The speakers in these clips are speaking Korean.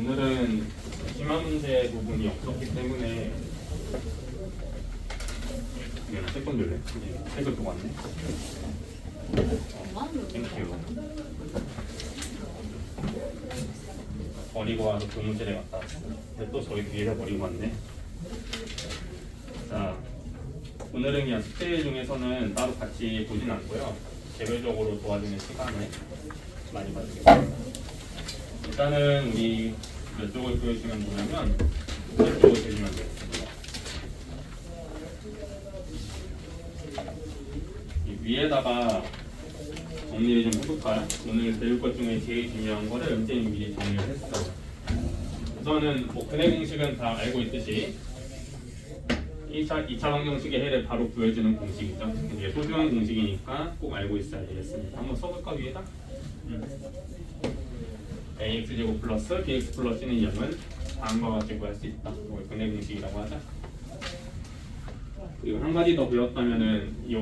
오늘은 심화 문제 부분이 없었기 때문에 이거 책좀 줄래? 책을 또 왔네. 땡큐. 버리고 와서 교무실에 갔다 왔어. 근데 또 저기 뒤에서 버리고 왔네. 자, 오늘은 그냥 숙제 중에서는 따로 같이 보진 않고요. 개별적으로 도와주는 시간에 많이 봐주겠습니다. 일단은 우리 몇 쪽을 보여주면 뭐냐면 몇 쪽을 보여주면 되겠습니다. 이 위에다가 정리를 좀 해볼까요? 오늘 배울 것 중에 제일 중요한 거를 은재님이 미리 정리를 했어요. 우선은 뭐 근해 공식은 다 알고 있듯이 2차 방정식의 해를 바로 구해주는 공식이죠. 이게 소중한 공식이니까 꼭 알고 있어야 되겠습니다. 한번 써볼까 위에다? ax제곱 플러스 bx 플러스 c는 0은 다음과 같이 구할 수 있다. 이걸 근해 공식이라고 하자. 그리고 한 가지 더 배웠다면은 이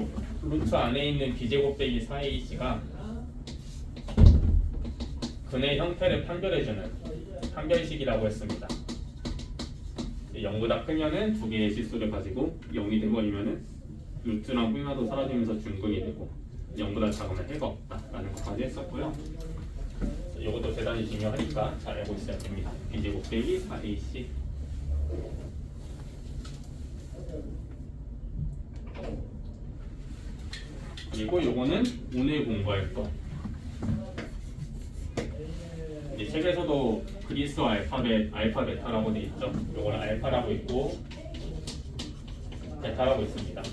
루트 안에 있는 b제곱 빼기 4ac가 근해 형태를 판별해주는 판별식이라고 했습니다. 0보다 크면은 두 개의 실수를 가지고 0이 돼버리면은 루트랑 플라도 사라지면서 중근이 되고 0보다 작으면 해가 없다라는 것까지 했었고요. 이것도 대단히 중요하니까 잘 알고 있어야 됩니다. b제곱 빼기 4ac. 그리고 요거는 오늘 공부할 거. 이 책에서도 그리스 알파벳, 알파 베타라고 되어 있죠. 요거는 알파라고 있고 베타라고 있습니다.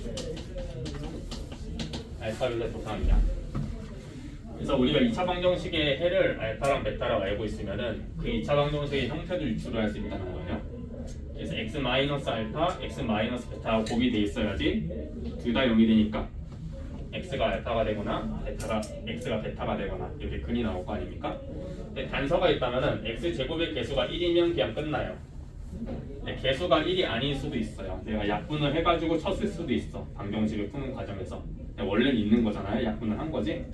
알파벳의 조상이야. 그래서 우리가 2차 방정식의 해를 알파랑 베타라고 알고 있으면은 그 2차 방정식의 형태도 유추를 할 수 있다는 거예요. 그래서 x 마이너스 알파, x 마이너스 베타가 곱이 돼 있어야지 둘 다 0이 되니까 x가 알파가 되거나 x가 베타가 되거나 이렇게 근이 나올 거 아닙니까? 근데 단서가 있다면은 x 제곱의 개수가 1이면 그냥 끝나요. 근데 개수가 1이 아닐 수도 있어요. 내가 약분을 해가지고 쳤을 수도 있어. 방정식을 푸는 과정에서. 원래는 있는 거잖아요. 약분을 한 거지.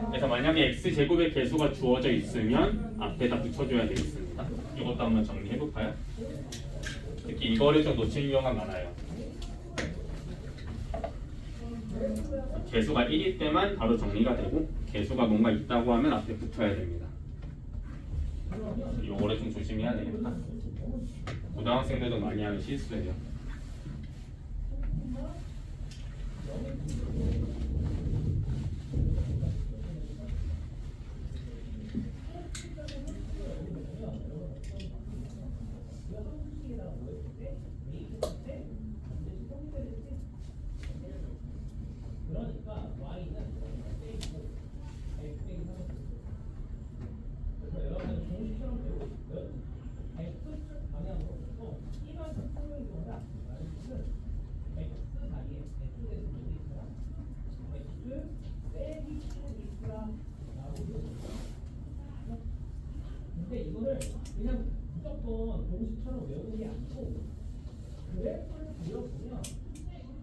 그래서 만약에 x 제곱의 개수가 주어져 있으면 앞에다 붙여줘야 되겠습니다. 이것도 한번 정리해 볼까요? 특히 이거를 좀 놓치는 경우가 많아요. 개수가 1일 때만 바로 정리가 되고 개수가 뭔가 있다고 하면 앞에 붙어야 됩니다. 요거를 좀 조심해야 되겠다. 고등학생들도 많이 하는 실수예요. 근데 이거를 그냥 무조건 공식처럼 외우는 게 아니고 그래프를 그려보면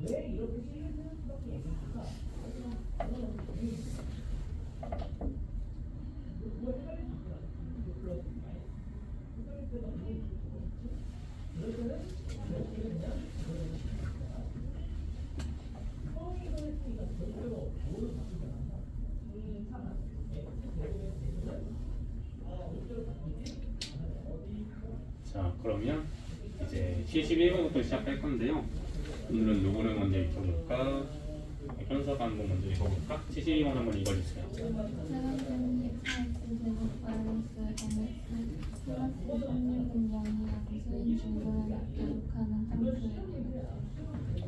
왜 이렇게 쓰이는 수밖에 없을까? 그거는 그걸 헷갈릴 수 있잖아. 플러스 마이너스 헷갈릴 때가 있고 그럴 때는 이렇게 그냥 성의를 했으니까 절대로 뭐를 바꾸지 않아서 이상한 대부분의 대부분 자, 그러면 이제 71번부터 시작할 건데요. 오늘은 요거를 먼저 읽어볼까? 현서가 한번 먼저 읽어볼까? 72번 한번 읽어주세요.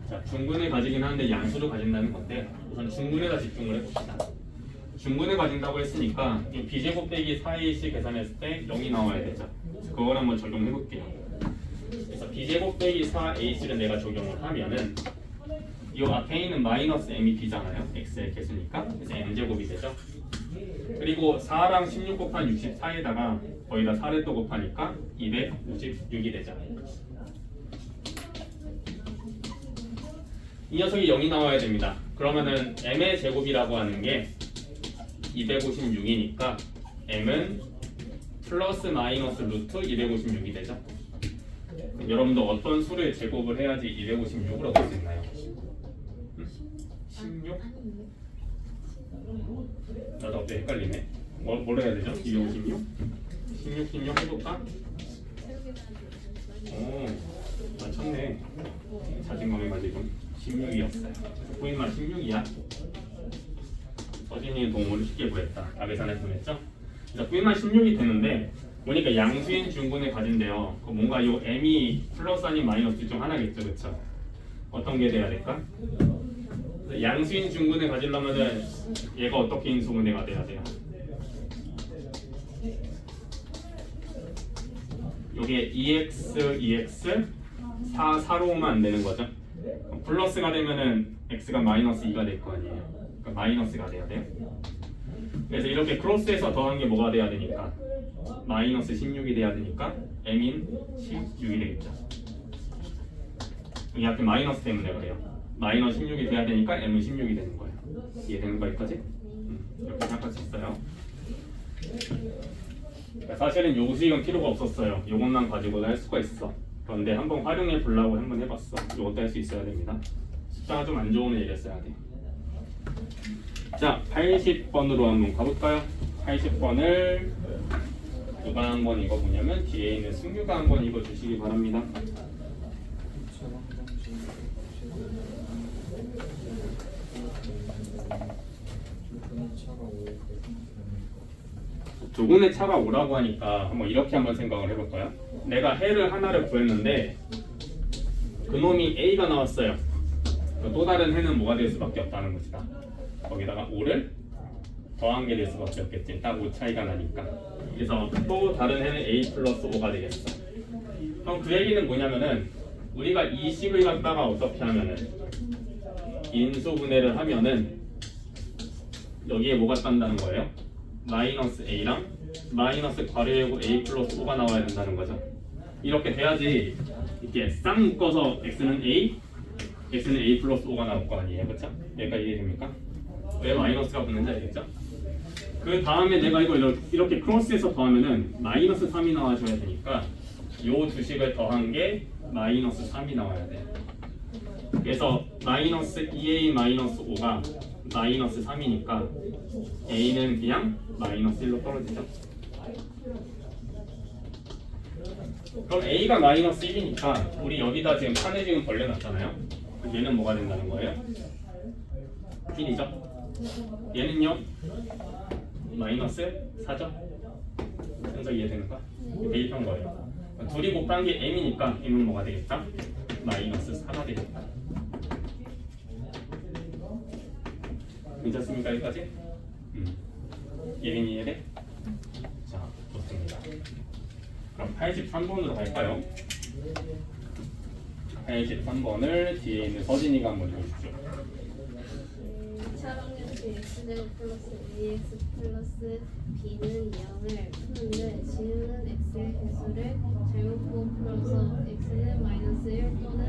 자, 중근을 가지긴 하는데 양수를 가진다는 건데 우선 중근에다 집중을 해봅시다. 중근을 가진다고 했으니까 이 b제곱 빼기 4ac 계산했을 때 0이 나와야 되죠. 그걸 한번 적용해 볼게요. 그래서 b제곱 빼기 4ac를 내가 적용을 하면은 이 앞에 있는 마이너스 m이 b잖아요. x의 개수니까. 그래서 m제곱이 되죠. 그리고 4랑 16 곱한 64에다가 거의 다 4를 또 곱하니까 256이 되잖아요. 이 녀석이 0이 나와야 됩니다. 그러면은 m의 제곱이라고 하는 게 256이니까 m은 플러스 마이너스 루트 256이 되죠. 그럼 여러분도 어떤 수를 제곱을 해야지 256을 얻을 수 있나요? 16? 나도 갑자기 헷갈리네. 뭘 해야 되죠? 256? 16 해볼까? 오, 맞췄네. 자신감이 가지고 16이었어요. 보인말 16이야. 서진이의 도움으로 쉽게 구했다. 계산했으면 했죠? 그래서 V만 16이 되는데 보니까 양수인 중근을 가진대요. 뭔가 이 m이 플러스 아닌 마이너스 중 하나겠죠, 그렇죠? 어떤 게 돼야 될까? 양수인 중근을 가지려면은 얘가 어떻게 인수분해가 돼야 돼요? 요게 2x 4로 오면 안 되는 거죠. 플러스가 되면은 x가 마이너스 2가 될 거 아니에요. 그러니까 마이너스가 돼야 돼요. 그래서 이렇게 크로스해서 더한 게 뭐가 돼야 되니까 마이너스 16이 돼야 되니까 m인 16이 되겠죠. 여기 앞에 마이너스 때문에 그래요. 마이너스 16이 돼야 되니까 m은 16이 되는 거예요. 이해되는 거기까지? 이렇게 생각할 수 있어요. 그러니까 사실은 요수익은 필요가 없었어요. 요것만 가지고도 할 수가 있어. 그런데 한번 활용해 보려고 한번 해봤어. 요것도 할 수 있어야 됩니다. 숫자가 좀 안 좋으면 이랬어야 돼. 자, 80번으로 한번 가볼까요? 80번을 누가 한번 읽어보냐면 뒤에 있는 승규가 한번 읽어주시기 바랍니다. 두 군의 차가 오라고 하니까 한번 이렇게 한번 생각을 해볼까요? 내가 해를 하나를 구했는데 그놈이 A가 나왔어요. 또 다른 해는 뭐가 될 수밖에 없다는 것이다. 거기다가 5를 더한 게 될 수밖에 없겠지. 딱 5 차이가 나니까. 그래서 또 다른 해는 A 플러스 5가 되겠어. 그럼 그 얘기는 뭐냐면은 우리가 이 식을 갖다가 어떻게 하면은 인수분해를 하면은 여기에 뭐가 딴다는 거예요? 마이너스 A랑 마이너스 괄호열고 A 플러스 5가 나와야 된다는 거죠. 이렇게 돼야지 이렇게 싹 묶어서 X는 A, X는 A 플러스 5가 나올 거 아니에요. 그렇죠? 여기까지 이해됩니까? 왜 마이너스가 붙는지 알겠죠? 그 다음에 내가 이거 이렇게 크로스해서 더하면은 마이너스 3이 나와줘야 되니까 요 두 식을 더한 게 마이너스 3이 나와야 돼요. 그래서 마이너스 2A 마이너스 5가 마이너스 3이니까 A는 그냥 마이너스 1로 떨어지죠. 그럼 A가 마이너스 1이니까 우리 여기다 지금 칸을 지금 벌려놨잖아요. 얘는 뭐가 된다는 거예요? 1이죠. 얘는요? 마이너스 4죠. 순서 이해되는가? 대입한 거예요. 둘이 곱한 게 m이니까 m은 뭐가 되겠다? 마이너스 4가 되겠다. 괜찮습니까? 여기까지? 예린이 이해돼? 자, 좋습니다. 그럼 83번으로 갈까요? 83번을 뒤에 있는 서진이가 한번 읽어주십시오. 차방정식 x제곱 플러스 ax 플러스 b는 0을 푸는데 지우는 x의 개수를 잘못 풀어서 x는 마이너스 1 또는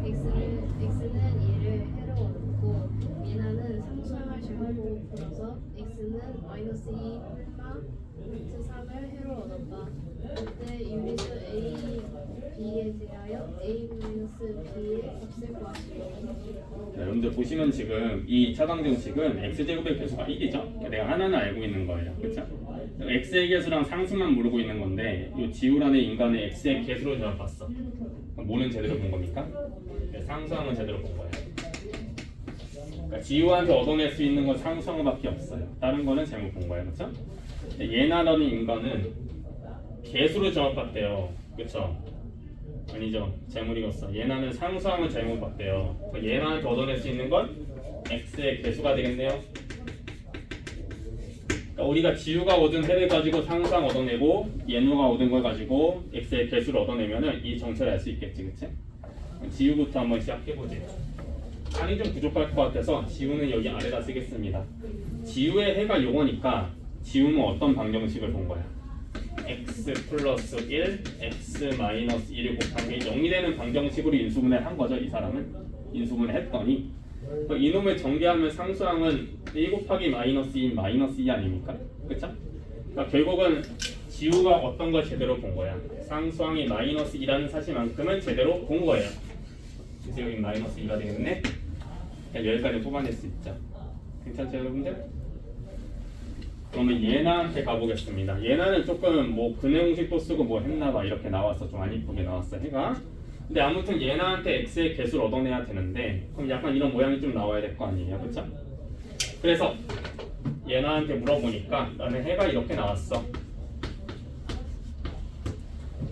x는 2를 해로 얻고 예나는 상수항을 잘못 풀어서 x는 마이너스 2가 루트 3을 해로 얻었다. 그때 유리수 a, b에 대하여 a 마이너스 b의 값을 구하시오. 여러분들 보시면 지금 이 차방정식은 x제곱의 개수가 1이죠? 내가 하나는 알고 있는 거예요. 그렇죠? x의 개수랑 상수만 모르고 있는 건데 이 지우라는 인간의 x의 개수로 제가 봤어. 뭐는 제대로 본 겁니까? 상수항은 제대로 본 거예요. 그러니까 지우한테 얻어낼 수 있는 건 상수항밖에 없어요. 다른 거는 잘못 본 거예요. 그렇죠? 예나라는 인간은 개수로 잘못 봤대요. 그렇죠? 아니죠. 잘못 읽었어. 예나는 상수항을 잘못 봤대요. 예나한테 얻어낼 수 있는 건 x의 개수가 되겠네요. 그러니까 우리가 지우가 얻은 해를 가지고 상수항 얻어내고 예누가 얻은 걸 가지고 x의 개수를 얻어내면은 이 정체를 알 수 있겠지, 그치? 지우부터 한번 시작해보지. 칸이 좀 부족할 것 같아서 지우는 여기 아래다 쓰겠습니다. 지우의 해가 요거니까 지우는 어떤 방정식을 본 거야? x 플러스 1, x 마이너스 1을 곱한 게 0이 되는 방정식으로 인수분해를 한 거죠. 이 사람은 인수분해 했더니 이놈을 전개하면 상수항은 1 곱하기 마이너스 2 마이너스 2 아닙니까? 그쵸? 그러니까 결국은 지우가 어떤 걸 제대로 본 거야? 상수항이 마이너스 2라는 사실만큼은 제대로 본 거예요. 그래서 여기 마이너스 2가 되겠네. 그냥 여기까지 뽑아낼 수 있죠. 괜찮죠 여러분들? 그러면 예나한테 가보겠습니다. 예나는 조금 뭐 근해공식도 쓰고 뭐 했나봐 이렇게 나왔어. 좀 안 이쁘게 나왔어 해가. 근데 아무튼 예나한테 x의 개수를 얻어내야 되는데 그럼 약간 이런 모양이 좀 나와야 될 거 아니에요, 그렇죠? 그래서 예나한테 물어보니까 나는 해가 이렇게 나왔어.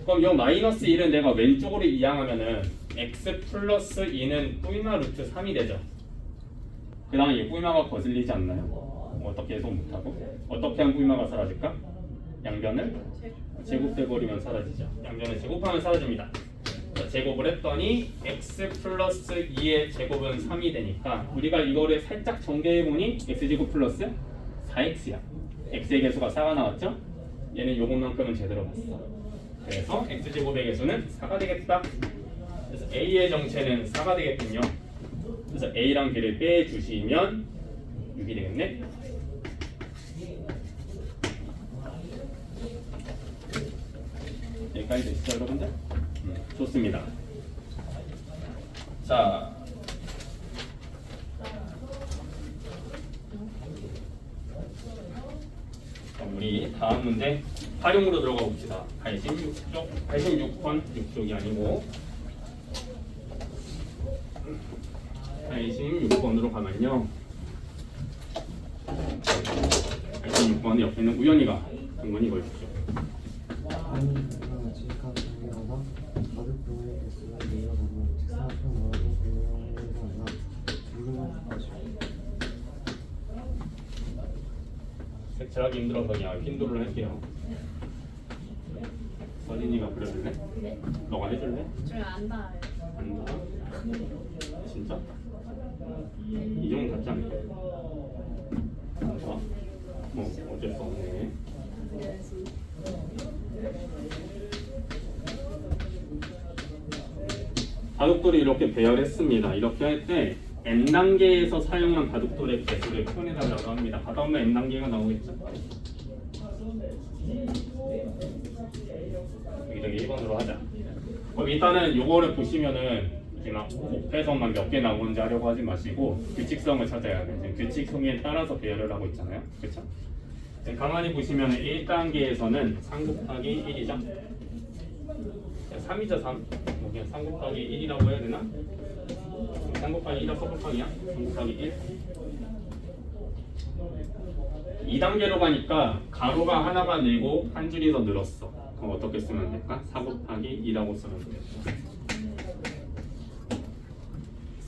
그럼 이 마이너스 1은 내가 왼쪽으로 이항하면은 x 플러스 2는 뿌이마 루트 3이 되죠. 그 다음에 이 뿌이마가 거슬리지 않나요? 어떻게 해석 못하고? 어떻게 하면 뿌이마가 사라질까? 양변을 제곱돼버리면 사라지죠. 양변을 제곱하면 사라집니다. 제곱을 했더니 x 플러스 2의 제곱은 3이 되니까 우리가 이거를 살짝 전개해보니 x제곱 플러스 4x야. x의 개수가 4가 나왔죠? 얘는 요것만큼은 제대로 봤어. 그래서 x제곱의 개수는 4가 되겠다. 그래서 a의 정체는 4가 되겠군요. 그래서 a랑 b를 빼주시면 6이 되겠네. 여기까지 되시죠 여러분들? 좋습니다. 자, 우리 다음 문제 활용으로 들어가 봅시다. 86번 6쪽이 아니고 86번으로 가면요. 86번 옆에 있는 우연이가 한번 읽어주십시오. 아니, 지식한 관계가나 가족들의 개수가 늘어나면 직사각형으로 분류하거나 물음을 것이고 색칠하기 힘들어서 그냥 핀도를 할게요. 서진이가 그려줄래? 네. 너가 해줄래? 저안 닿아요. 안 돼. 진짜? 이 정도 닿지 않을까? 안 돼. 뭐 어쩔 수 없네. 그래야지. 바둑돌이 이렇게 배열했습니다. 이렇게 할 때 n단계에서 사용한 바둑돌의 개수를 표현해달라고 합니다. 가다 보면 n단계가 나오겠죠? 여기 1번으로 하자. 그럼 일단은 요거를 보시면은 이렇게 막 곱해서만 몇 개 나오는지 하려고 하지 마시고 규칙성을 찾아야 돼요. 지금 규칙성에 따라서 배열을 하고 있잖아요. 그렇죠? 가만히 보시면 1단계에서는 3 곱하기 1이죠? 3이죠 3? 뭐 그냥 3 곱하기 1이라고 해야 되나? 3 곱하기 1이라 써볼까요? 3 곱하기 1 2단계로 가니까 가로가 하나가 늘고 한 줄이 더 늘었어. 그럼 어떻게 쓰면 될까? 4 곱하기 2라고 쓰면 되겠다.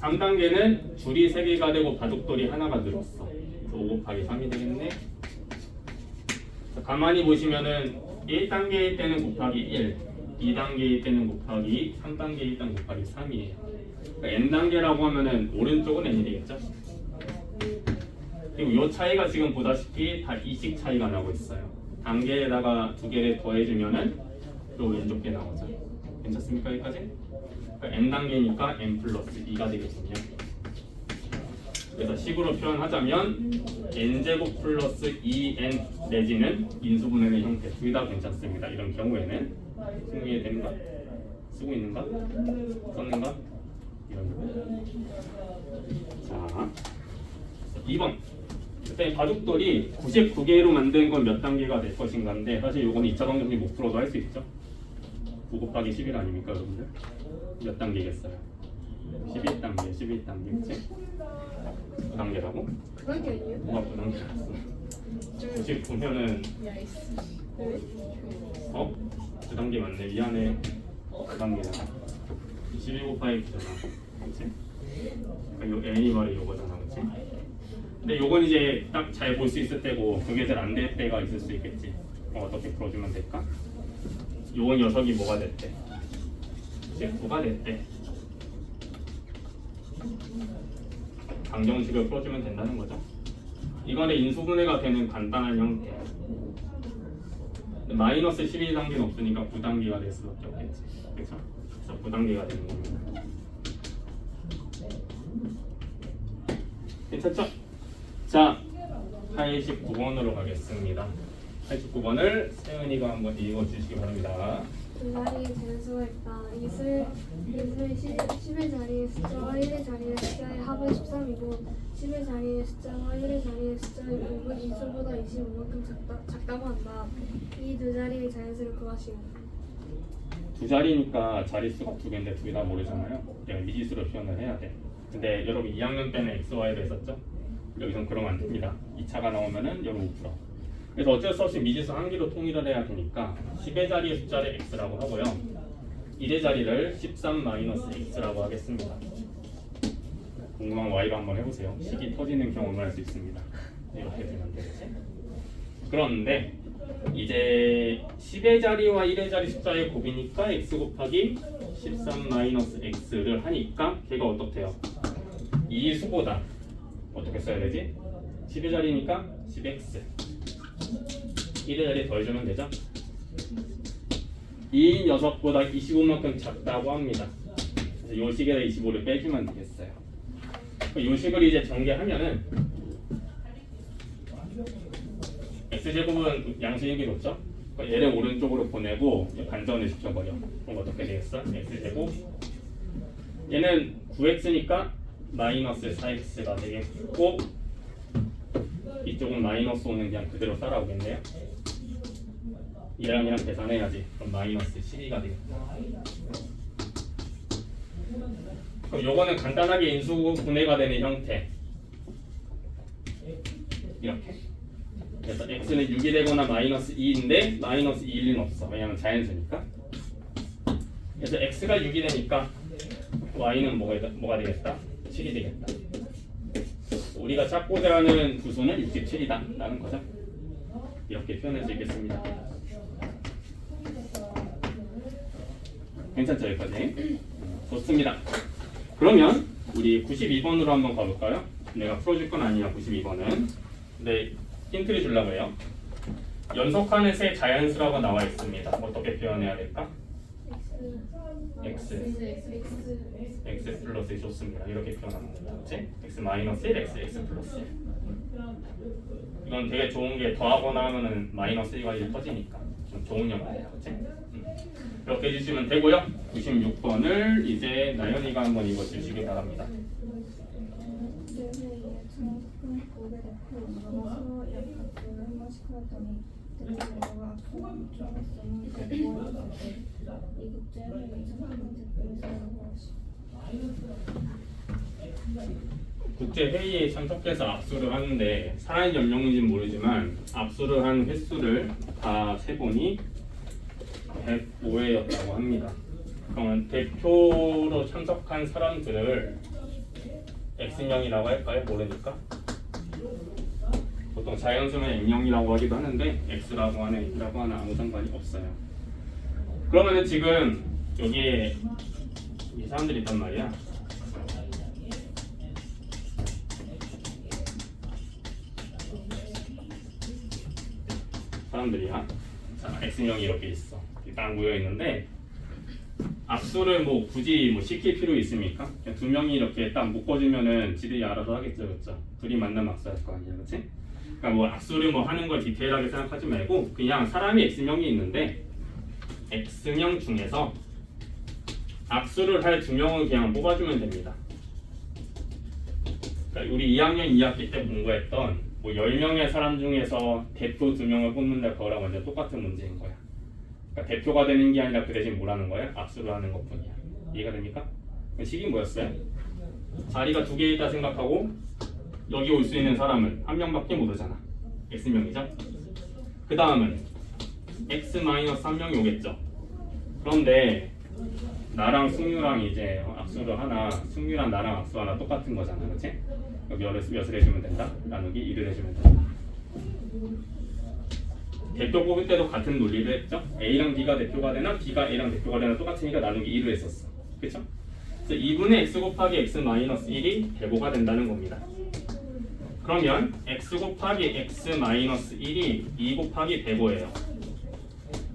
3단계는 줄이 3개가 되고 바둑돌이 하나가 늘었어. 그래서 5 곱하기 3이 되겠네. 가만히 보시면은 1단계일 때는 곱하기 1, 2단계일 때는 곱하기 3단계일 때는 곱하기 3이에요. 그러니까 n단계라고 하면은 오른쪽은 n이 되겠죠? 그리고 이 차이가 지금 보다시피 다 2씩 차이가 나고 있어요. 단계에다가 2개를 더해주면은 또 왼쪽 게 나오죠. 괜찮습니까 여기까지? 그러니까 n단계니까 n 플러스 2가 되겠군요. 그래서 식으로 표현하자면 n제곱 플러스 2n 내지는 인수분해의 형태 둘 다 괜찮습니다. 이런 경우에는 승리에 되는가? 쓰고 있는가? 썼는가? 이런 거. 자, 2번. 그때 바둑돌이 99개로 만든 건 몇 단계가 될 것인가인데 사실 요거는 2차 방정식 못 풀어도 할 수 있죠. 9 곱하기 11 아닙니까 여러분들? 몇 단계겠어요? 11단계, 11단계, 그치? 9단계라고? 그런 게 아니에요? 뭐가 9단계였어? 굳이 보면은 야이씨. 왜? 9단계 맞네. 미안해. 9단계잖아. 21 곱하기 9잖아. 그치? 그러니까 요 n이 바로 요거잖아. 그치? 근데 요건 이제 딱 잘 볼 수 있을 때고 그게 잘 안 될 때가 있을 수 있겠지. 어떻게 풀어주면 될까? 요건 녀석이 뭐가 됐대? 이제 9가 됐대. 방정식을 풀어주면 된다는 거죠. 이거는 인수분해가 되는 간단한 형태. 마이너스 12단계는 없으니까 9단계가 될 수밖에 없겠지. 그렇죠? 그래서 9단계가 되는 겁니다. 괜찮죠? 자, 89번으로 가겠습니다. 89번을 세은이가 한번 읽어주시기 바랍니다. 두 자리의 자연수가 있다. 이슬 10의 자리의 숫자와 1의 자리의 숫자의 합은 13이고 10의 자리의 숫자와 1의 자리의 숫자의 곱은 이 수보다 25만큼 작다고 한다. 이 두 자리의 자연수를 구하시오. 두 자리니까 자릿수가 두 개인데 두 개 다 모르잖아요. 내가 미지수로 표현을 해야 돼. 근데 여러분 2학년 때는 x, y로 했었죠? 여기선 그러면 안 됩니다. 2차가 나오면은 여러분 못 풀어. 그래서 어쩔 수 없이 미지수 한 개로 통일을 해야 되니까 10의 자리의 숫자를 x라고 하고요. 1의 자리를 13-x라고 하겠습니다. 궁금한 y가 한번 해보세요. 식이 터지는 경험을 할 수 있습니다. 이렇게 되면 되겠지? 그런데 이제 10의 자리와 1의 자리 숫자의 곱이니까 x 곱하기 13-x를 하니까 걔가 어떻대요? 이 수보다 어떻게 써야 되지? 10의 자리니까 10x 1의 자리 더해주면 되죠? 이 녀석보다 25만큼 작다고 합니다. 그래서 요 식에다 25를 빼주면 되겠어요. 요 식을 이제 전개하면은 x제곱은 양수인기 좋죠? 얘를 오른쪽으로 보내고 반전을 시켜버려. 그럼 어떻게 되겠어? x제곱 얘는 9x니까 마이너스 4x가 되겠고 이쪽은 마이너스 5는 그냥 그대로 따라오겠네요. 얘랑 계산해야지. 그럼 마이너스 12가 되겠다. 그럼 요거는 간단하게 인수분해가 되는 형태. 이렇게. 그래서 x는 6이 되거나 마이너스 2인데 마이너스 2일 리는 없어. 왜냐면 자연수니까. 그래서 x가 6이 되니까 y는 뭐가 되겠다? 7이 되겠다. 우리가 찾고자 하는 구수는 67이다 라는 거죠. 이렇게 표현할 수 있겠습니다. 괜찮죠 여기까지? 좋습니다. 그러면 우리 92번으로 한번 가볼까요? 내가 풀어줄 건 아니야 92번은. 근데 힌트를 주려고 해요. 연속하는 세 자연수라고 나와 있습니다. 어떻게 표현해야 될까? x 플러스 좋습니다. 이렇게 표현하면 됩니다. 그치? x 마이너스 1, x 플러스 1. 이건 되게 좋은 게 더하거나 하면은 마이너스 1과 1 터지니까 좀 좋은 형태예요. 그치? 이렇게 해주시면 되고요. 96번을 이제 나연이가 한번 읽어주시기 바랍니다. 국제회의에 참석해서 압수를 하는데 살아있는 연령인지는 모르지만 압수를 한 횟수를 다 세보니 105회였다고 합니다. 그러면 대표로 참석한 사람들을 X명이라고 할까요? 모르니까 보통 자연수는 M명이라고 하기도 하는데 X라고 하나 X라고 하나 아무 상관이 없어요. 그러면은 지금 여기에 이 사람들이 있단 말이야. 사람들이야. 자, X명이 이렇게 있어. 딱 모여 있는데 압수를 뭐 굳이 뭐 시킬 필요 있습니까? 그냥 두 명이 이렇게 딱 묶어주면은 지들이 알아서 하겠죠, 그렇죠? 둘이 만나면 압수할 거 아니야, 그렇지? 그러니까 뭐 압수를 뭐 하는 걸 디테일하게 생각하지 말고 그냥 사람이 X명이 있는데 X명 중에서 압수를 할 두 명을 그냥 뽑아주면 됩니다. 그러니까 우리 2학년 2학기 때 공부했던 뭐 10명의 사람 중에서 대표 2명을 뽑는다 그거랑 완전 똑같은 문제인 거야. 그러니까 대표가 되는 게 아니라 그 대신 뭐라는 거야? 압수를 하는 것뿐이야. 이해가 됩니까? 식이 뭐였어요? 자리가 두 개 있다 생각하고 여기 올 수 있는 사람은 한 명밖에 못 오잖아. X명이죠? 그 다음은 X-3명이 오겠죠. 그런데 나랑 승유랑 이제 압수를 하나, 승유랑 나랑 압수 하나 똑같은 거잖아, 그렇지? 여기 몇을 해주면 된다? 나누기 1을 해주면 된다. 대표 뽑을 때도 같은 논리를 했죠? A랑 B가 대표가 되나 B가 A랑 대표가 되나 똑같으니까 나누기 1을 했었어. 그렇죠? 그래서 2분의 X 곱하기 X-1이 대보가 된다는 겁니다. 그러면 X 곱하기 X-1이 2 곱하기 대보예요.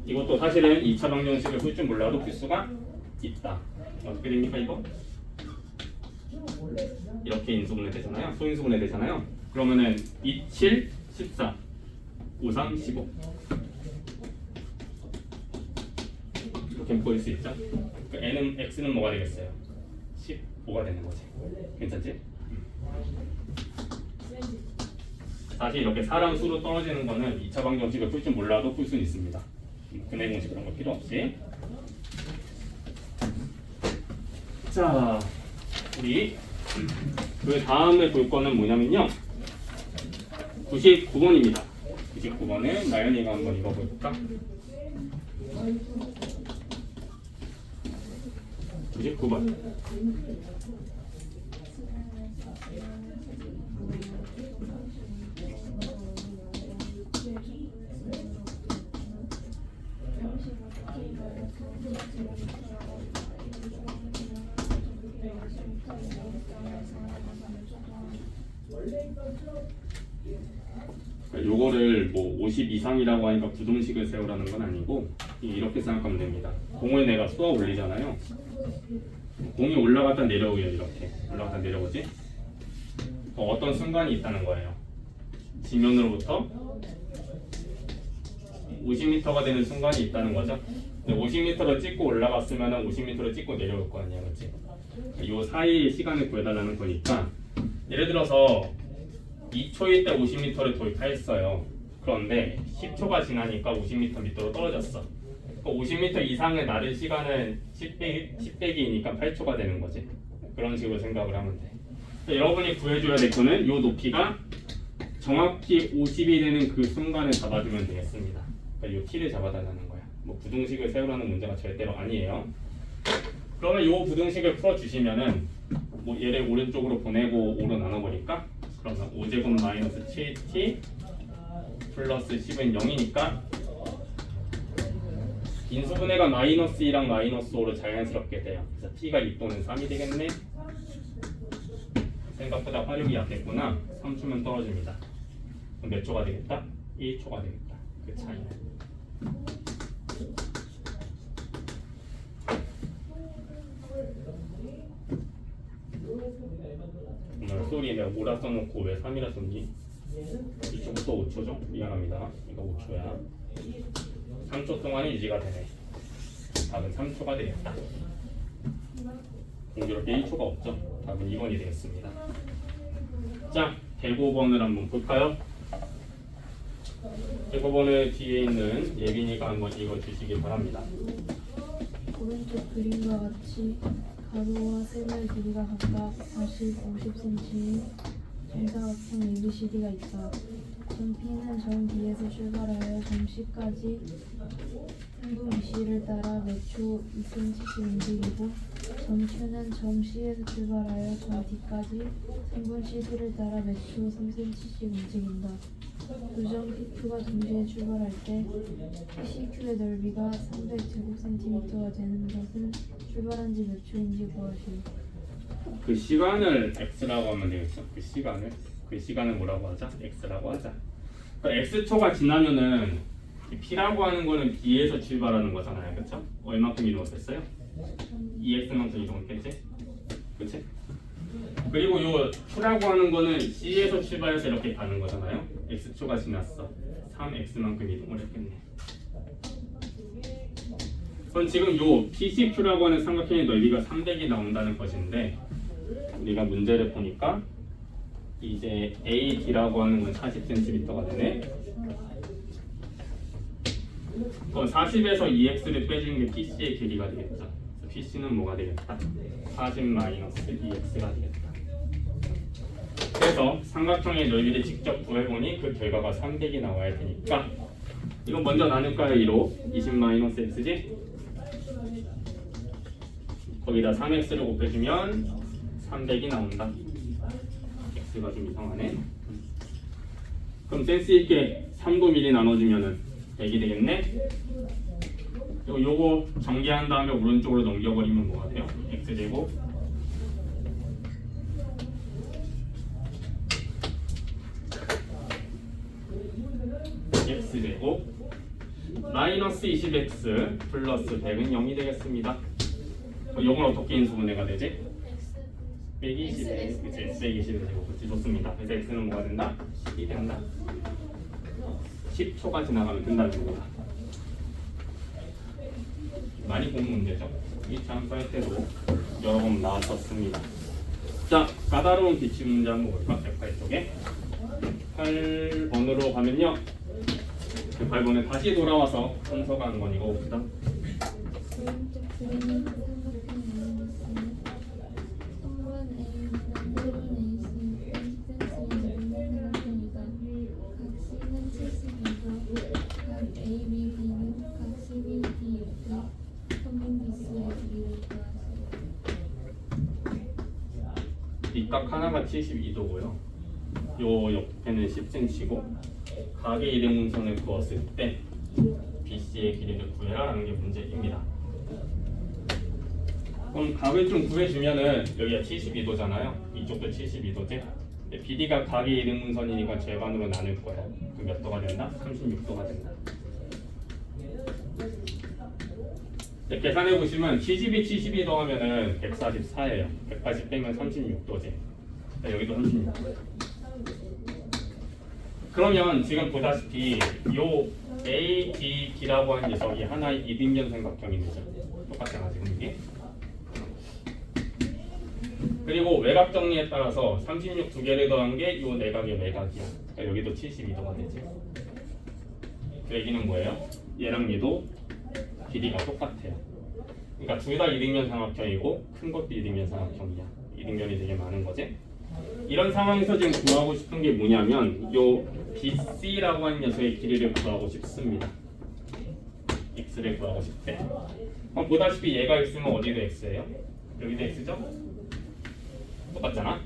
이것도 사실은 2차 방정식을 쓸 줄 몰라도 풀 수가 있다. 어떻게 됩니까 이거? 이렇게 인수분해 되잖아요. 소인수분해 되잖아요. 그러면은 27, 14 5, 3, 15 이렇게 보일 수 있죠? 그 n은 x는 뭐가 되겠어요? 15가 되는 거지. 괜찮지? 사실 이렇게 사람 수로 떨어지는 거는 2차 방정식을 풀 줄 몰라도 풀 수는 있습니다. 근해 공식 그런 거 필요 없이. 자, 우리 그 다음에 볼 거는 뭐냐면요. 99번입니다. 99번에 나연이가 한번 읽어볼까? 99번. 요거를 뭐 50 이상이라고 하니까 부등식을 세우라는 건 아니고 이렇게 생각하면 됩니다. 공을 내가 쏘아 올리잖아요. 공이 올라갔다 내려오요. 이렇게 올라갔다 내려오지. 어떤 순간이 있다는 거예요. 지면으로부터 50m가 되는 순간이 있다는 거죠. 50m를 찍고 올라갔으면 50m를 찍고 내려올 거 아니야, 그렇지? 요 사이의 시간을 구해달라는 거니까 예를 들어서 2초일 때 50m를 도입했어요. 그런데 10초가 지나니까 50m 밑으로 떨어졌어. 50m 이상을 나를 시간은 10배기니까 8초가 되는 거지. 그런 식으로 생각을 하면 돼. 여러분이 구해줘야 될 거는 이 높이가 정확히 50이 되는 그 순간을 잡아주면 되겠습니다. 그러니까 이 t를 잡아달라는 거야. 뭐 부등식을 세우라는 문제가 절대로 아니에요. 그러면 이 부등식을 풀어주시면은 뭐 얘를 오른쪽으로 보내고 5로 나눠버릴까? 그러면 5제곱 마이너스 7t 플러스 10은 0이니까 인수분해가 마이너스 2랑 마이너스 5로 자연스럽게 돼요. 그래서 t가 2 또는 3이 되겠네. 생각보다 화력이 약했구나. 3초면 떨어집니다. 그럼 몇 초가 되겠다? 1초가 되겠다. 그 차이는. 정말 소리 내가 뭐라 써놓고 왜 3이라 썼니? 이쪽부터 5초죠? 미안합니다. 이거 5초야. 3초 동안은 유지가 되네. 답은 3초가 되겠다. 공교롭게 1초가 없죠? 답은 2번이 되겠습니다. 자, 105번을 한번 볼까요? 105번의 뒤에 있는 예빈이가 한번 읽어주시기 바랍니다. 오른쪽 그림과 같이 가로와 세로의 길이가 각각 40, 50cm인 정사각형 ABCD가 있다. 점 P는 점 B에서 출발하여 점 C까지 평분 BC를 따라 몇 초 2cm씩 움직이고 점 Q는 점 C에서 출발하여 점 D까지 평분 CD를 따라 몇 초 3cm씩 움직인다. 두 점 PQ가 동시에 출발할 때 PCQ의 넓이가 300제곱cm가 되는 것은 출발한 지 몇 초인지 구하시오. 그 시간을 x라고 하면 되겠죠? 그 시간을 뭐라고 하자? x라고 하자. 그러니까 x초가 지나면은 p라고 하는 거는 b에서 출발하는 거잖아요, 그렇죠? 얼마큼 이동했어요? 2x만큼 이동했겠지? 그렇지? 그리고 요 q라고 하는 거는 c에서 출발해서 이렇게 가는 거잖아요. x초가 지났어. 3x만큼 이동을 했겠네. 그럼 지금 요 PCQ라고 하는 삼각형의 넓이가 300이 나온다는 것인데 우리가 문제를 보니까 이제 AD라고 하는 건 40cm가 되네. 그럼 40에서 2x를 빼주는 게 PC의 길이가 되겠죠. 그래서 PC는 뭐가 되겠다? 40-2x가 되겠다. 그래서 삼각형의 넓이를 직접 구해보니 그 결과가 300이 나와야 되니까 이건 먼저 나눌까요? 2로 20-x지? 거기다 3x를 곱해주면 300이 나온다. x가 좀 이상하네. 그럼 센스 있게 3도 미리 나눠주면은 100이 되겠네. 요거 전개한 다음에 오른쪽으로 넘겨버리면 뭐가 돼요? x제곱 x제곱 마이너스 20x 플러스 100은 0이 되겠습니다. 요건 어떻게 인수분해가 되지? 120에 그치? 120을 제곱 그치? 좋습니다. 그래서 x는 뭐가 된다? 10이 된다. 10초가 지나가면 된다는 겁니다. 많이 본 문제죠. 이 다음 사이트에도 여러 번 나왔었습니다. 자, 까다로운 기출 문제 한번 볼까? 108쪽에 8번으로 가면요. 108번에 다시 돌아와서 순서가 하는 건 이거 봅시다. 오른쪽 그림은 삼각형 마이너스 3번 A는 3번 AC 펜스에 있는 삼각형이다. 각 C는 72도, 각 A, B, B는 각 12, D 옆에 평균 BC의 길이를 구하세요. 이 각 하나가 72도고요. 요 옆에는 10cm고 각의 이등분선을 그었을 때 BC의 길이를 구해라라는 게 문제입니다. 그럼 각을 좀 구해주면은 여기가 72도잖아요. 이쪽도 72도지. BD가 각의 이등분선이니까 절반으로 나눌 거예요. 그럼 몇 도가 된다? 36도가 된다. 계산해 보시면 72 더하면은 144예요. 180 빼면 36도지. 여기도 36도예요. 그러면 지금 보다시피 요 A, B, D라고 하는 녀석이 하나의 이등변 삼각형이 되죠. 똑같잖아 지금 이게. 그리고 외곽 정리에 따라서 36 두 개를 더한 게 요 내각의 외곽이야. 그러니까 여기도 72도가 되지. 그 얘기는 뭐예요? 얘랑 얘도 길이가 똑같아요. 그러니까 둘 다 이등변 삼각형이고 큰 것도 이등변 삼각형이야. 이등변이 되게 많은 거지. 이런 상황에서 지금 구하고 싶은 게 뭐냐면 요 BC라고 하는 녀석의 길이를 구하고 싶습니다. x를 구하고 싶대. 보다시피 얘가 x면 어디도 x예요? 여기도 x죠? 똑같잖아?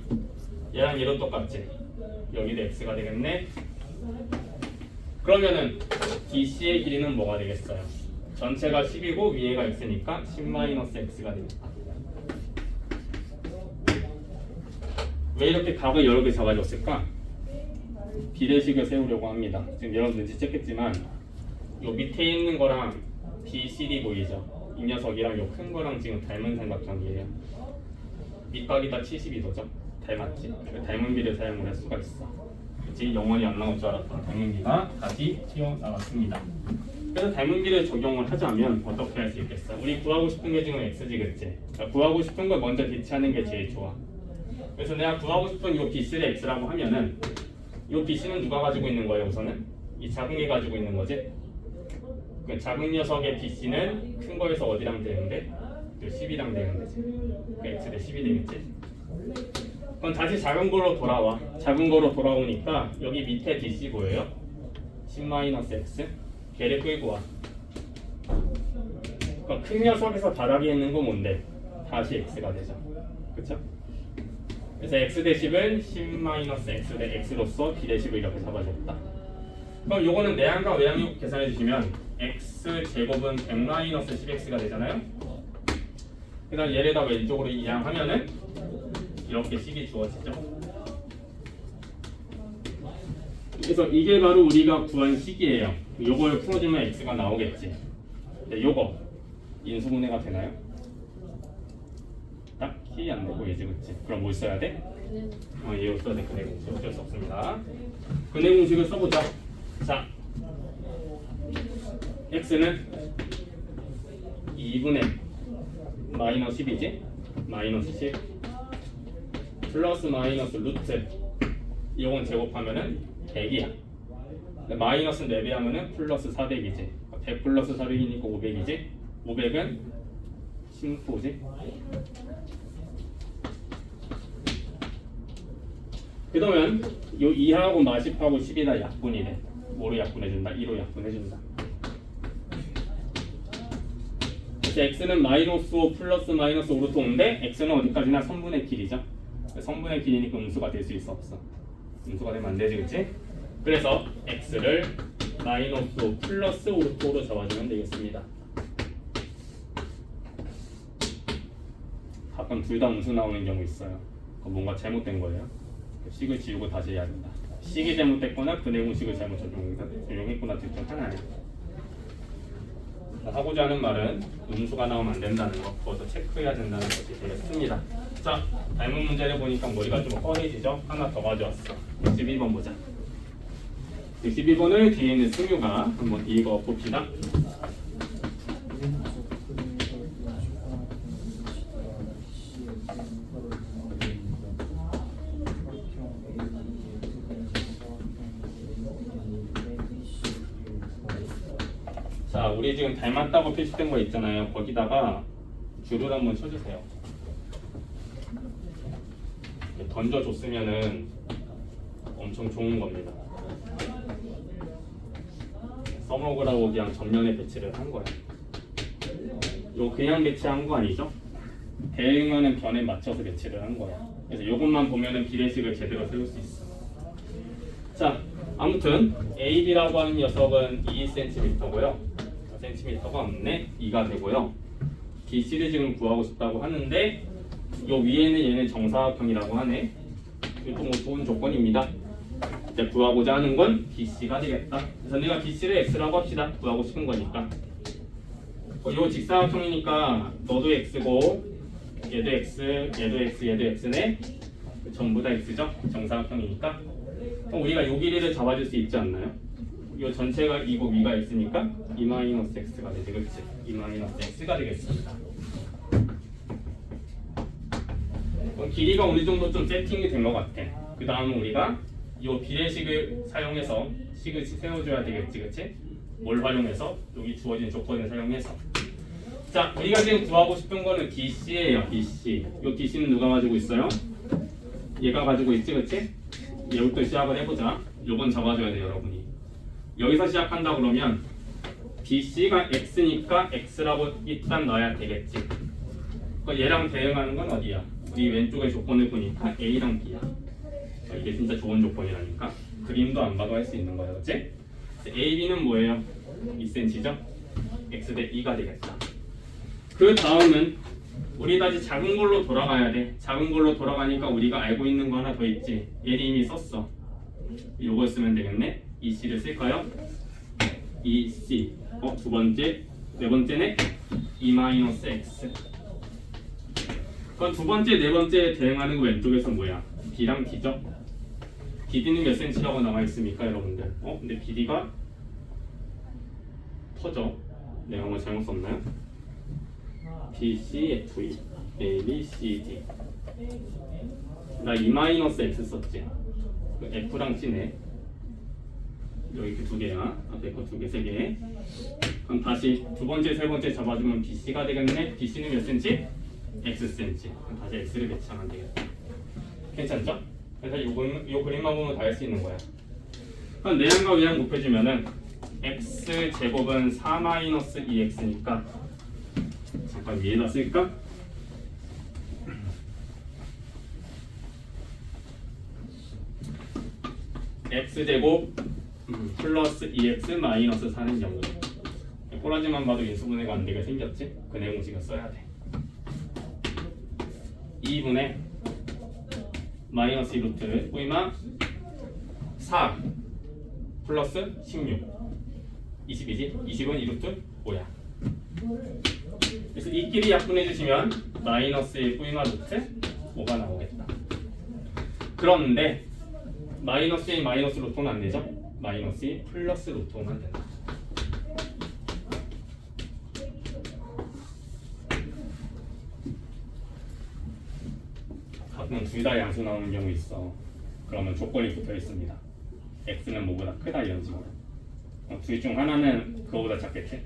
얘랑 얘도 똑같지? 여기도 x가 되겠네. 그러면은 BC의 길이는 뭐가 되겠어요? 전체가 10이고 위에가 x니까 10-x가 되겠다. 왜 이렇게 각을 여러 개 잡아줬을까? 비례식을 세우려고 합니다. 지금 여러분 눈치챘겠지만 요 밑에 있는 거랑 BCD 보이죠? 이 녀석이랑 요 큰 거랑 지금 닮은 삼각형이에요. 밑각이 다 72도죠? 닮았지? 닮은 비를 사용을 할 수가 있어. 그치? 영원히 안 나올 줄 알았던 닮은 비가 다시 튀어나왔습니다. 그래서 닮은 비를 적용을 하자면 어떻게 할 수 있겠어? 우리 구하고 싶은 게 지금 x지, 그치? 그러니까 구하고 싶은 걸 먼저 대체하는 게 제일 좋아. 그래서 내가 구하고 싶은 요 BC를 x라고 하면은 요 BC는 누가 가지고 있는 거예요? 우선은 이 작은 게 가지고 있는 거지. 그 작은 녀석의 BC는 큰 거에서 어디랑 되는데? 요 10이랑 되는 거지. 그 x 대 10이 되겠지. 그럼 다시 작은 거로 돌아와. 작은 거로 돌아오니까 여기 밑에 BC 보여요? 10-x 걔를 끌고 와. 그럼 큰 녀석에서 바닥에 있는 거 뭔데? 다시 x가 되죠. 그쵸? 그래서 x 대 10은 10-x 대 x로서 b 대 10을 이렇게 잡아줬다. 그럼 요거는 내항과 외항 계산해 주시면 x 제곱은 100-10x가 되잖아요. 그다음 얘를 다 왼쪽으로 이항하면은 이렇게 식이 주어지죠. 그래서 이게 바로 우리가 구한 식이에요. 요걸 풀어주면 x가 나오겠지. 근데 요거 인수분해가 되나요? 딱히 안 되고 이제 그치? 그럼 뭘 써야 돼? 얘로 써야 돼. 근해 공식 어쩔 수 없습니다. 근해 공식을 써보자. 자, x는 2분의 마이너스 10이지? 마이너스 10 플러스 마이너스 루트 이건 제곱하면은 100이야. 마이너스 4배 하면은 플러스 400이지. 100 플러스 400이니까 500이지. 500은 10호지. 그러면 요 2하고 마십하고 10이 다 약분이 돼. 뭐로 약분해준다? 2로 약분해준다. 그래서 x는 마이너스 5 플러스 마이너스 5루트 5인데 x는 어디까지나 선분의 길이죠. 선분의 길이니까 음수가 될 수 있어 없어? 음수가 되면 안 되지, 그치? 그래서 x를 마이너스 5 플러스 5루트 5로 잡아주면 되겠습니다. 가끔 둘 다 음수 나오는 경우 있어요. 그건 뭔가 잘못된 거예요. 식을 지우고 다시 해야 된다. 식이 잘못됐거나 근해 공식을 잘못 적용했거나 둘 중 하나예요. 하고자 하는 말은 음수가 나오면 안 된다는 거, 그것도 체크해야 된다는 것이 되겠습니다. 자, 닮은 문제를 보니까 머리가 좀 허해지죠? 하나 더 가져왔어. 12번 보자. 112번을 뒤에 있는 승유가 한번 읽어 봅시다. 왼쪽 그림에서 슈퍼마켓 자, 우리 지금 닮았다고 표시된 거 있잖아요. 거기다가 줄을 한번 쳐주세요. 던져줬으면은 엄청 좋은 겁니다. 써먹으라고 그냥 전면에 배치를 한 거야. 이거 그냥 배치한 거 아니죠? 대응하는 변에 맞춰서 배치를 한 거야. 그래서 이것만 보면은 비례식을 제대로 세울 수 있어. 자, 아무튼 AB라고 하는 녀석은 2cm고요. cm가 없네. 2가 되고요. BC를 지금 구하고 싶다고 하는데 요 위에는 얘는 정사각형이라고 하네. 이것도 뭐 좋은 조건입니다. 이제 구하고자 하는 건 BC가 되겠다. 그래서 내가 BC를 X라고 합시다. 구하고 싶은 거니까. 요 직사각형이니까 너도 X고 얘도 X, 얘도 X, 얘도 X네. 전부 다 X죠? 정사각형이니까. 그럼 우리가 요 길이를 잡아줄 수 있지 않나요? 요 전체가 이고 위가 X니까 2-X가 되지, 그렇지? 2-X가 되겠습니다. 그럼 길이가 어느 정도 좀 세팅이 된 것 같아. 그 다음은 우리가 이 비례식을 사용해서 식을 세워줘야 되겠지, 그치? 뭘 활용해서? 여기 주어진 조건을 사용해서. 자, 우리가 지금 구하고 싶은 거는 BC예요, BC. 이 BC는 누가 가지고 있어요? 얘가 가지고 있지, 그치? 얘부터 시작을 해보자. 요건 잡아줘야 돼, 여러분이. 여기서 시작한다 그러면 BC가 X니까 X라고 일단 넣어야 되겠지. 얘랑 대응하는 건 어디야? 우리 왼쪽의 조건을 보니까 A랑 B야. 이게 진짜 좋은 조건이라니까. 그림도 안 봐도 할 수 있는 거야, 그치? A, B는 뭐예요? 2cm죠? X 대 2가 되겠다. 그 다음은 우리 다시 작은 걸로 돌아가야 돼. 작은 걸로 돌아가니까 우리가 알고 있는 거 하나 더 있지. 얘는 이미 썼어. 요걸 쓰면 되겠네. EC를 쓸까요? EC. 두 번째, 네 번째네. E-X. 그럼 두 번째, 네 번째에 대응하는 거 왼쪽에서 뭐야? B랑 D죠? BD는 몇 cm라고 나와 있습니까, 여러분들? 근데 BD가 터져. 내가 뭐 잘못 썼나요? BC, FE, A, B, C, D. 나 E-X 썼지? F랑 C네. 여기 그 두 개야. 앞에 거 두 개, 세 개. 그럼 다시 두 번째, 세 번째 잡아주면 BC가 되겠네. BC는 몇 cm? Xcm. 그럼 다시 X를 배치하면 되겠다. 괜찮죠? 그래서 요 그림만 보면 다 할 수 있는 거야. 그럼 내양과 위양 곱해주면은 X 제곱은 4-2X니까 잠깐 위에다 쓸까? X제곱 플러스 2X 마이너스 4는 0. 꼬라지만 봐도 인수분해가 안 되게 생겼지? 그 내공식을 써야 돼. 2분의 마이너스 2루트 꼬이마 4 플러스 16 20이지? 20은 2루트 5야. 그래서 이끼리 약분해 주시면 마이너스 1 꼬이마 루트 5가 나오겠다. 그런데 마이너스 1 마이너스 루트 5는 안 되죠? 마이너스 1 플러스 루트 5만 된다. 가끔 둘 다 양수 나오는 경우 있어. 그러면 조건이 붙어 있습니다. x는 뭐보다 크다 이런 식으로. 둘 중 하나는 그거보다 작겠지?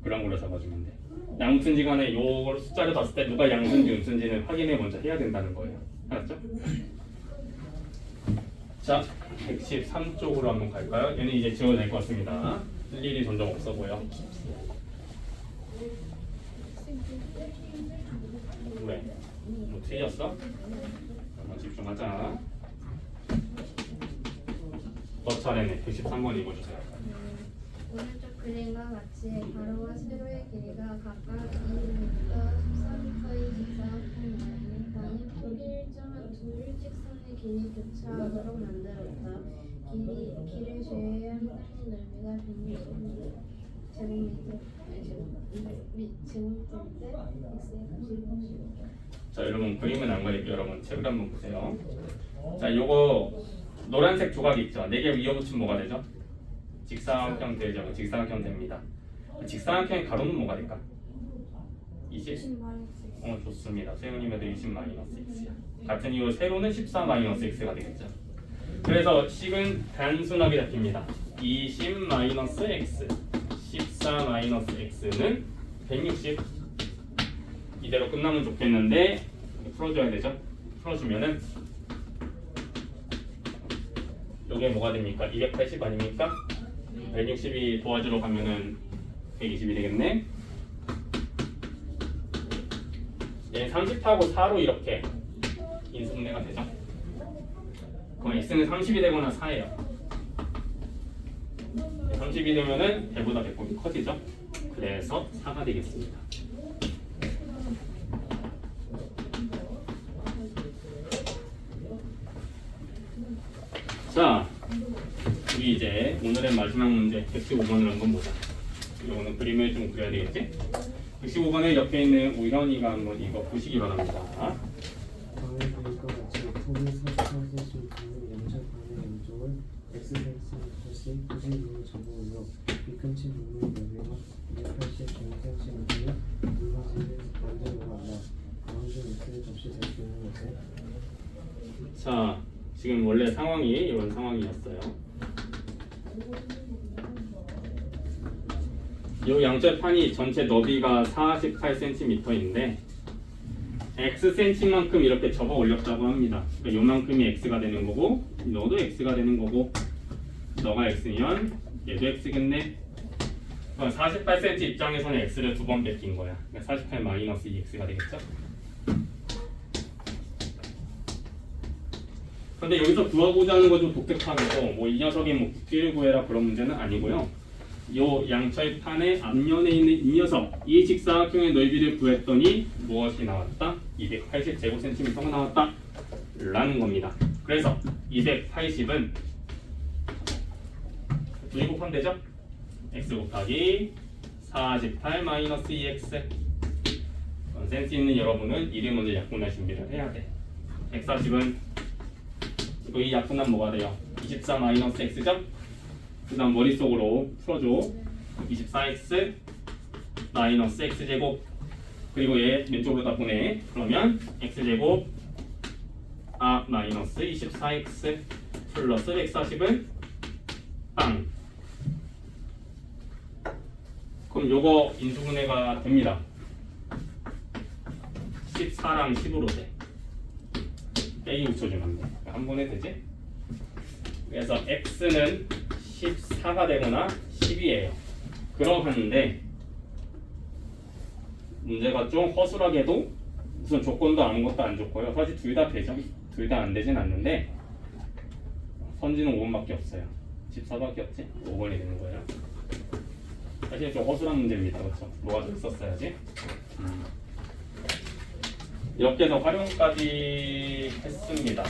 그런 걸로 잡아주면 돼. 양수인지 간에 요 숫자를 봤을 때 누가 양수인지 음수인지는 확인을 먼저 해야 된다는 거예요. 알았죠? 자, 113쪽으로 한번 갈까요? 얘는 이제 지워낼 것 같습니다. 쓸 일이 점점 없어 보여. 왜? 뭐 틀렸어? 한번 집중하자. 너 차례네. 113번 읽어주세요. 오른쪽 그림과 같이 가로와 세로의 길이가 각각 2m, 13m의 직사각형 라인이 폭이 일정한 두 일직선의 길이 교차하도록 만들었다. 길을 제외한 땅의 넓이가 160제곱미터, 제곱미터인데 x의 값이 65. 자, 여러분 그림은 안 그릴게요. 여러분 책을 한번 보세요. 자, 요거 노란색 조각이 있죠. 4개 이어붙이면 뭐가 되죠? 직사각형 되죠. 직사각형 됩니다. 직사각형의 가로는 뭐가 될까? 20? 좋습니다. 세훈님에도 20 마이너스 x야. 같은 이유 세로는 14 마이너스 x가 되겠죠. 그래서 식은 단순하게 잡힙니다. 20 마이너스 x, 14 마이너스 x는 160. 이대로 끝나면 좋겠는데 풀어줘야 되죠. 풀어주면은 이게 뭐가 됩니까? 280 아닙니까? 160이 도와주러 가면은 120이 되겠네. 얘는 30하고 4로 이렇게 인수분해가 되죠. 그럼 x는 30이 되거나 4예요. 30이 되면은 배보다 배꼽이 커지죠. 그래서 4가 되겠습니다. 자, 우리 이제 오늘의 마지막 문제 115번을 한번 보자. 이거는 그림을 좀 그려야 되겠지? 115번에 옆에 있는 우현이가 한번 이거 보시기 바랍니다. 방의 그림과 같이 폼이 44cm 방의 양자 방의 왼쪽을 xcm 90으로 접어오며 밑금치 부분의 너비가 280 cm를 물바지를 만들어 간다. 다음 중 x를 접시 될 수 있는 것은 자, 지금 원래 상황이 이런 상황이었어요. 이 양절판이 전체 너비가 48cm인데 xcm만큼 이렇게 접어 올렸다고 합니다. 그러니까 요만큼이 x가 되는 거고 너도 x가 되는 거고 너가 x면 얘도 x겠네. 48cm 입장에서는 x를 두 번 뺏긴 거야. 그러니까 48 마이너스 2x가 되겠죠. 근데 여기서 구하고자 하는 건 좀 독특하게도 뭐 이 녀석이 뭐 부피를 구해라 그런 문제는 아니고요. 요 양철판의 앞면에 있는 이 녀석, 이 직사각형의 넓이를 구했더니 무엇이 나왔다? 280제곱cm가 나왔다 라는 겁니다. 그래서 280은 2개 곱하면 되죠? x 곱하기 48 마이너스 2x. 센스 있는 여러분은 이를 먼저 약분할 준비를 해야 돼. 140은 이 약분하면 뭐가 돼요? 24 마이너스 x죠? 그 다음 머릿속으로 풀어줘. 24x 마이너스 x제곱 그리고 얘 왼쪽으로 다 보내. 그러면 x제곱 마이너스 24x 플러스 140은 빵. 그럼 요거 인수분해가 됩니다. 14랑 10으로 돼. 빼기 붙여주면 돼. 한 번에 되지? 그래서 x는 14가 되거나 10이에요. 그러한데 문제가 좀 허술하게도 무슨 조건도 아무것도 안 좋고요. 사실 둘 다 되죠. 둘 다 안 되진 않는데 선지는 5번밖에 없어요. 14밖에 없지? 5번이 되는 거예요. 사실 좀 허술한 문제입니다. 그렇죠? 뭐가 좀 있었어야지. 이렇게 해서 활용까지 했습니다.